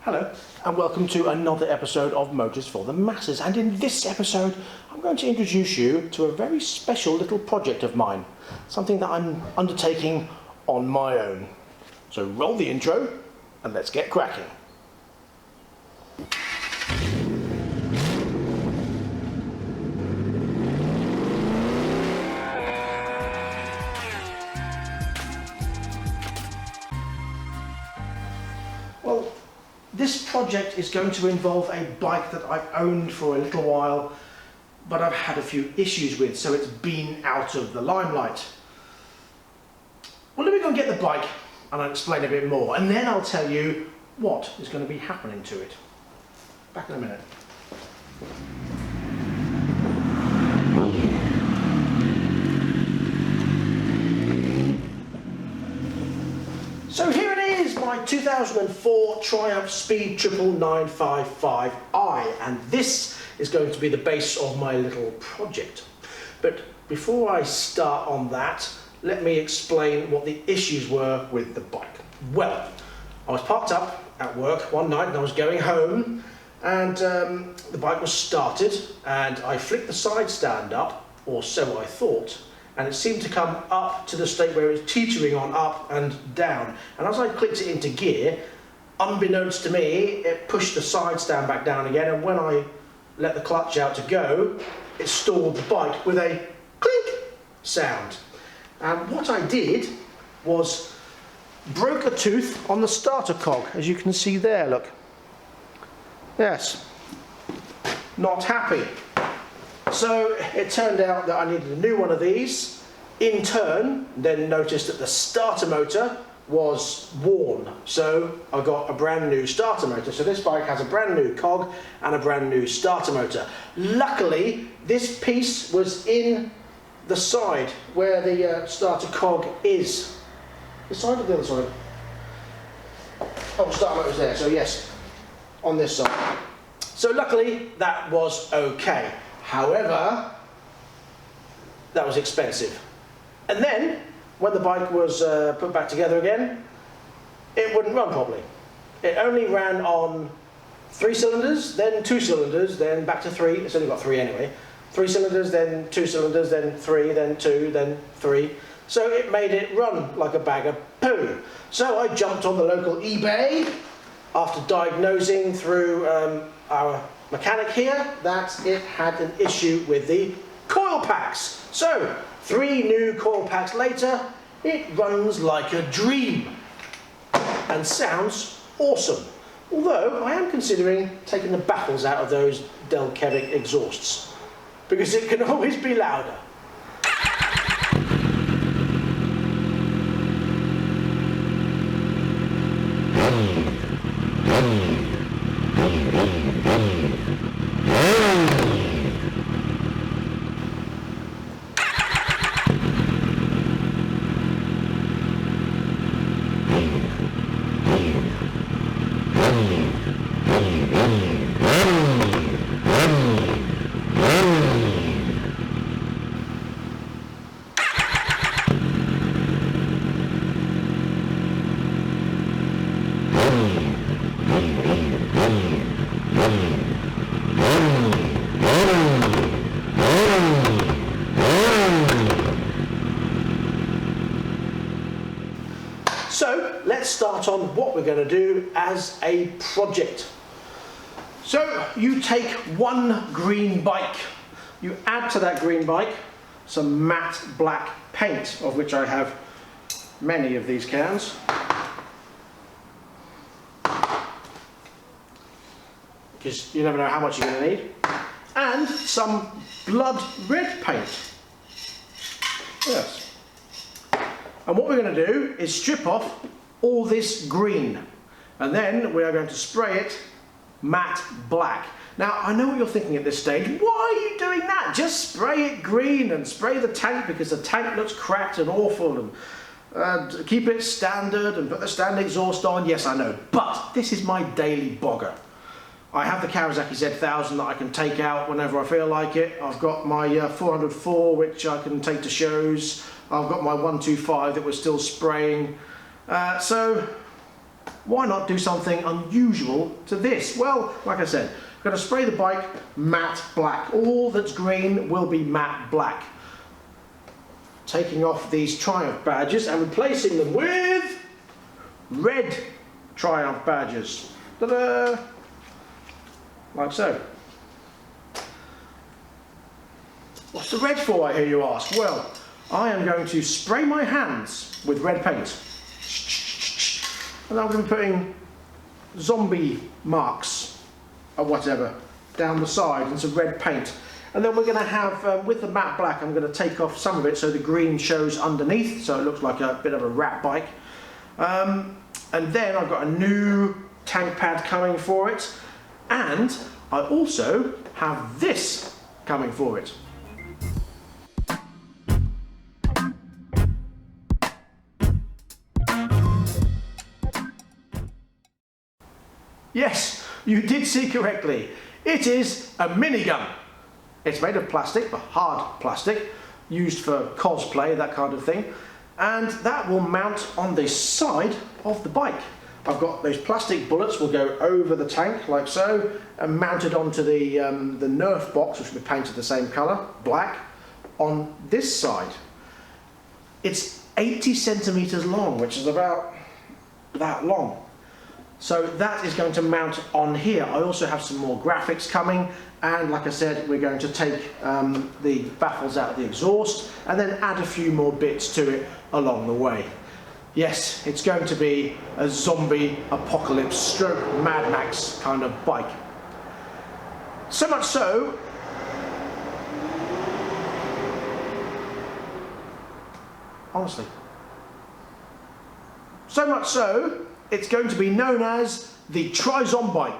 Hello and welcome to another episode of Motors for the Masses, and in this episode I'm going to introduce you to a very special little project of mine, something that I'm undertaking on my own. So roll the intro and let's get cracking. Well, this project is going to involve a bike that I've owned for a little while, but I've had a few issues with, so it's been out of the limelight. Well, let me go and get the bike and I'll explain a bit more, and then I'll tell you what is going to be happening to it. Back in a minute. So here it is, my 2004 Triumph Speed 995i, and this is going to be the base of my little project. But before I start on that, let me explain what the issues were with the bike. Well, I was parked up at work one night and I was going home, and the bike was started, and I flicked the side stand up, or so I thought, and it seemed to come up to the state where it was teetering on up and down. And as I clicked it into gear, unbeknownst to me, it pushed the side stand back down again, and when I let the clutch out to go, it stalled the bike with a clink sound. And what I did was broke a tooth on the starter cog, as you can see there, look. Yes, not happy. So it turned out that I needed a new one of these. In turn, then noticed that the starter motor was worn. So I got a brand new starter motor. So this bike has a brand new cog and a brand new starter motor. Luckily, this piece was in the side where the starter cog is. The side or the other side? Oh, starter motor's there, so yes, on this side. So luckily, that was okay. However, that was expensive. And then, when the bike was put back together again, it wouldn't run properly. It only ran on 3 cylinders, then 2 cylinders, then back to 3. It's only got 3 anyway. 3 cylinders, then 2 cylinders, then 3, then 2, then 3. So it made it run like a bag of poo. So I jumped on the local eBay after diagnosing through our mechanic here that it had an issue with the coil packs. So 3 new coil packs later, it runs like a dream and sounds awesome. Although I am considering taking the baffles out of those Delkevic exhausts, because it can always be louder. So let's start on what we're going to do as a project. So you take one green bike, you add to that green bike some matte black paint, of which I have many of these cans. Because you never know how much you're going to need. And some blood red paint. Yes. And what we're going to do is strip off all this green, and then we are going to spray it matte black. Now, I know what you're thinking at this stage. Why are you doing that? Just spray it green and spray the tank because the tank looks cracked and awful, and keep it standard and put the standard exhaust on. Yes, I know, but this is my daily bogger. I have the Kawasaki Z1000 that I can take out whenever I feel like it. I've got my 404 which I can take to shows. I've got my 125 that we're still spraying. So why not do something unusual to this? Well, like I said, I'm going to spray the bike matte black. All that's green will be matte black. Taking off these Triumph badges and replacing them with red Triumph badges. Ta-da! Like so. What's the red for, I hear you ask? Well, I am going to spray my hands with red paint. And I'm going to be putting zombie marks or whatever down the side and some red paint. And then we're going to have, with the matte black, I'm going to take off some of it so the green shows underneath, so it looks like a bit of a rat bike. And then I've got a new tank pad coming for it. And I also have this coming for it. Yes, you did see correctly. It is a minigun. It's made of plastic, but hard plastic, used for cosplay, that kind of thing. And that will mount on the side of the bike. I've got those plastic bullets will go over the tank like so, and mounted onto the Nerf box, which will be painted the same colour, black, on this side. It's 80 centimetres long, which is about that long. So that is going to mount on here. I also have some more graphics coming, and like I said, we're going to take the baffles out of the exhaust and then add a few more bits to it along the way. Yes, it's going to be a zombie apocalypse stroke Mad Max kind of bike. So much so, honestly, so much so, it's going to be known as the Tri-Zom bike.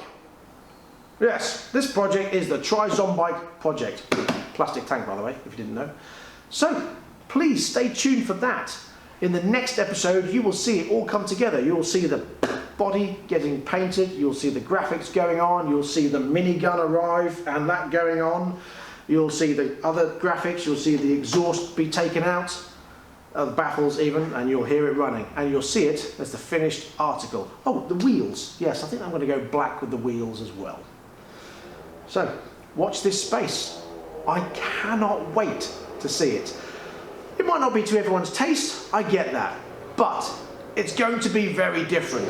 Yes, this project is the Tri-Zom bike project. Plastic tank, by the way, if you didn't know. So, please stay tuned for that. In the next episode, you will see it all come together. You will see the body getting painted, you'll see the graphics going on, you'll see the minigun arrive and that going on. You'll see the other graphics, you'll see the exhaust be taken out. The baffles even, and you'll hear it running, and you'll see it as the finished article. Oh, the wheels. Yes, I think I'm going to go black with the wheels as well. So, watch this space. I cannot wait to see it. It might not be to everyone's taste, I get that, but it's going to be very different.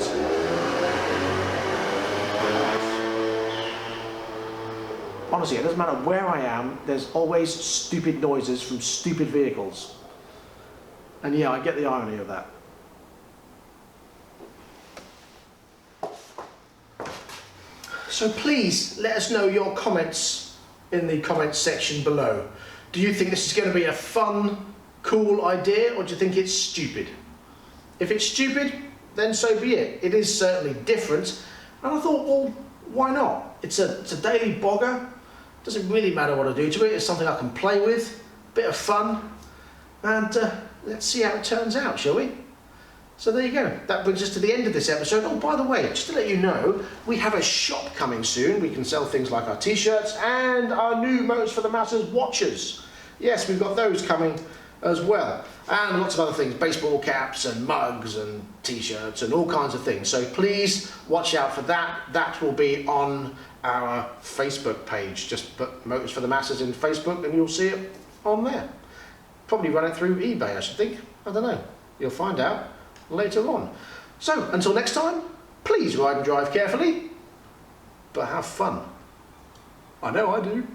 Honestly, it doesn't matter where I am, there's always stupid noises from stupid vehicles. And yeah, I get the irony of that. So please let us know your comments in the comments section below. Do you think this is going to be a fun, cool idea, or do you think it's stupid? If it's stupid, then so be it. It is certainly different. And I thought, well, why not? It's a daily bogger. Doesn't really matter what I do to it. It's something I can play with. Bit of fun. And let's see how it turns out, shall we? So there you go. That brings us to the end of this episode. Oh, by the way, just to let you know, we have a shop coming soon. We can sell things like our t-shirts and our new Motors for the Masses watches. Yes, we've got those coming as well. And lots of other things, baseball caps and mugs and t-shirts and all kinds of things. So please watch out for that. That will be on our Facebook page. Just put Motors for the Masses in Facebook and you'll see it on there. Probably run it through eBay, I should think. I don't know. You'll find out later on. So, until next time, please ride and drive carefully, but have fun. I know I do.